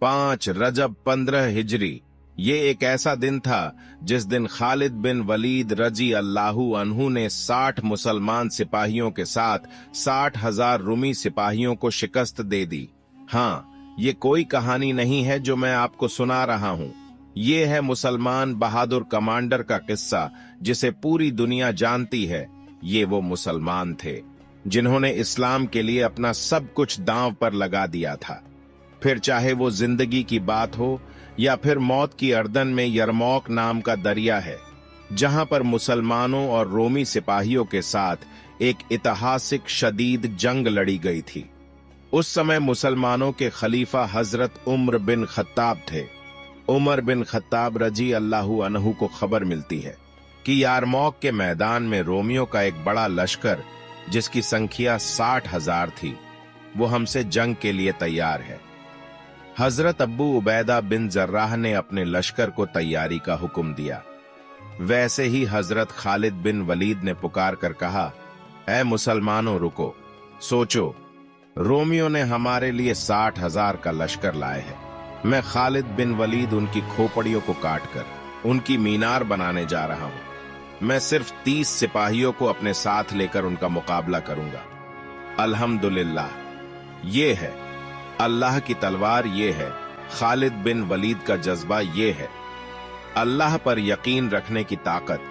5 रजब 15 हिजरी। ये एक ऐसा दिन था जिस दिन खालिद बिन वलीद रजी अल्लाहु अन्हु ने 60 मुसलमान सिपाहियों के साथ 60,000 रूमी सिपाहियों को शिकस्त दे दी। हाँ, ये कोई कहानी नहीं है जो मैं आपको सुना रहा हूँ। ये है मुसलमान बहादुर कमांडर का किस्सा जिसे पूरी दुनिया जानती है। ये वो मुसलमान थे जिन्होंने इस्लाम के लिए अपना सब कुछ दांव पर लगा दिया था। फिर चाहे वो जिंदगी की बात हो या फिर मौत की अर्दन में यरमौक नाम का दरिया है, जहां पर मुसलमानों और रोमी सिपाहियों के साथ एक ऐतिहासिक शदीद जंग लड़ी गई थी। उस समय मुसलमानों के खलीफा हजरत उमर बिन खत्ताब थे। उमर बिन खत्ताब रजी अल्लाहु अन्हु को खबर मिलती है कि यरमौक के मैदान में रोमियों का एक बड़ा लश्कर जिसकी संख्या 60,000 थी, वो हमसे जंग के लिए तैयार है। हजरत अब्बू उबैदा बिन जर्राह ने अपने लश्कर को तैयारी का हुक्म दिया। वैसे ही हजरत खालिद बिन वलीद ने पुकार कर कहा, ऐ मुसलमानों रुको, सोचो, रोमियों ने हमारे लिए 60,000 का लश्कर लाए हैं। मैं खालिद बिन वलीद उनकी खोपड़ियों को काटकर उनकी मीनार बनाने जा रहा हूं। मैं सिर्फ 30 सिपाहियों को अपने साथ लेकर उनका मुकाबला करूंगा। अल्हम्दुलिल्लाह, ये है अल्लाह की तलवार, ये है खालिद बिन वलीद का जज्बा, ये है अल्लाह पर यकीन रखने की ताकत,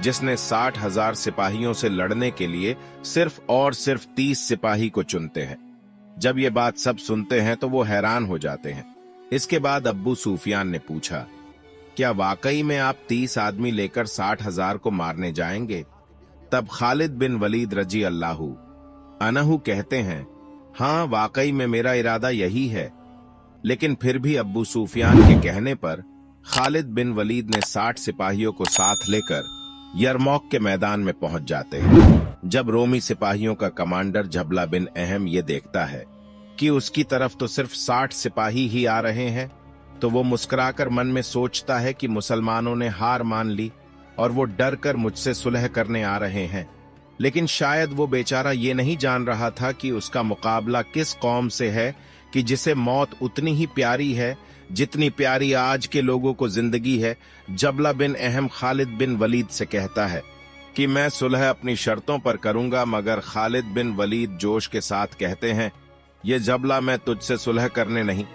जिसने 60,000 सिपाहियों से लड़ने के लिए सिर्फ और सिर्फ 30 सिपाही को चुनते हैं। जब ये बात सब सुनते हैं तो वो हैरान हो जाते हैं। इसके बाद अब्बू सुफियान ने पूछा, क्या वाकई में आप 30 आदमी लेकर 60,000 को मारने जाएंगे? तब खालिद बिन वलीद रजी अल्लाहु अन्हु कहते हैं, हाँ, वाकई में मेरा इरादा यही है। लेकिन फिर भी अब्बू सुफियान के कहने पर खालिद बिन वलीद ने 60 सिपाहियों को साथ लेकर यरमौक के मैदान में पहुंच जाते हैं। जब रोमी सिपाहियों का कमांडर जबला बिन अहम ये देखता है कि उसकी तरफ तो सिर्फ 60 सिपाही ही आ रहे हैं, तो वो मुस्कुराकर मन में सोचता है कि मुसलमानों ने हार मान ली और वो डर कर मुझसे सुलह करने आ रहे हैं। लेकिन शायद वो बेचारा ये नहीं जान रहा था कि उसका मुकाबला किस कौम से है कि जिसे मौत उतनी ही प्यारी है जितनी प्यारी आज के लोगों को जिंदगी है। जबला बिन अहम खालिद बिन वलीद से कहता है कि मैं सुलह अपनी शर्तों पर करूंगा, मगर खालिद बिन वलीद जोश के साथ कहते हैं, ये जबला, मैं तुझसे सुलह करने नहीं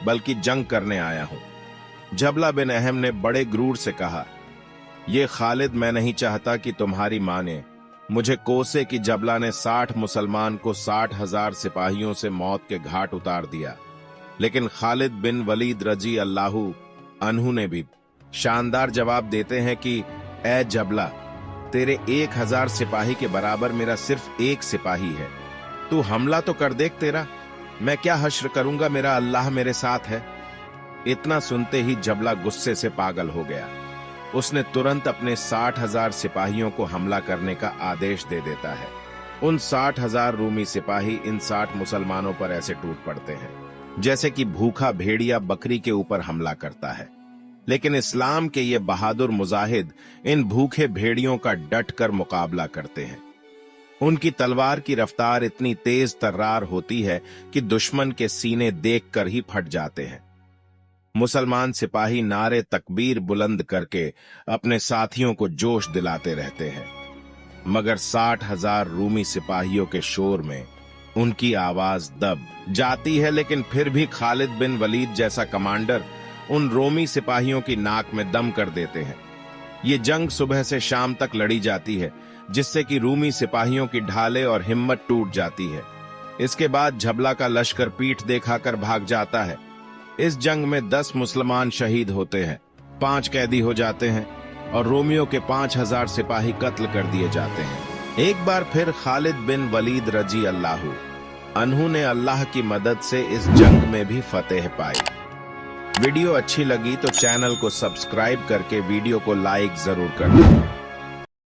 बल्कि जंग करने आया हूं। जबला बिन अहम ने बड़े गुरूर से कहा, ये खालिद, मैं नहीं चाहता कि तुम्हारी माने मुझे कोसे कि जबला ने 60 मुसलमान को 60,000 सिपाहियों से मौत के घाट उतार दिया। लेकिन खालिद बिन वलीद रजी अल्लाहु अन्हु ने भी शानदार जवाब देते हैं कि ए जबला, तेरे 1000 सिपाही के बराबर मेरा सिर्फ एक सिपाही है। तू हमला तो कर देख, तेरा मैं क्या हश्र करूंगा, मेरा अल्लाह मेरे साथ है। इतना सुनते ही जबला गुस्से से पागल हो गया। उसने तुरंत अपने 60,000 सिपाहियों को हमला करने का आदेश दे देता है। उन 60,000 रूमी सिपाही इन 60 मुसलमानों पर ऐसे टूट पड़ते हैं जैसे कि भूखा भेड़िया बकरी के ऊपर हमला करता है। लेकिन इस्लाम के ये बहादुर मुजाहिद इन भूखे भेड़ियों का डट कर मुकाबला करते हैं। उनकी तलवार की रफ्तार इतनी तेज तर्रार होती है कि दुश्मन के सीने देखकर ही फट जाते हैं। मुसलमान सिपाही नारे तकबीर बुलंद करके अपने साथियों को जोश दिलाते रहते हैं, मगर 60,000 रूमी सिपाहियों के शोर में उनकी आवाज दब जाती है। लेकिन फिर भी खालिद बिन वलीद जैसा कमांडर उन रोमी सिपाहियों की नाक में दम कर देते हैं। ये जंग सुबह से शाम तक लड़ी जाती है, जिससे कि रूमी सिपाहियों की ढाले और हिम्मत टूट जाती है। इसके बाद जबला का लश्कर पीठ दिखाकर भाग जाता है। इस जंग में 10 मुसलमान शहीद होते हैं, 5 कैदी हो जाते हैं और रोमियों के 5,000 सिपाही कत्ल कर दिए जाते हैं। एक बार फिर खालिद बिन वलीद रजी अल्लाहु अन्हु ने अल्लाह की मदद से इस जंग में भी फतेह पाई। वीडियो अच्छी लगी तो चैनल को सब्सक्राइब करके वीडियो को लाइक जरूर कर दें।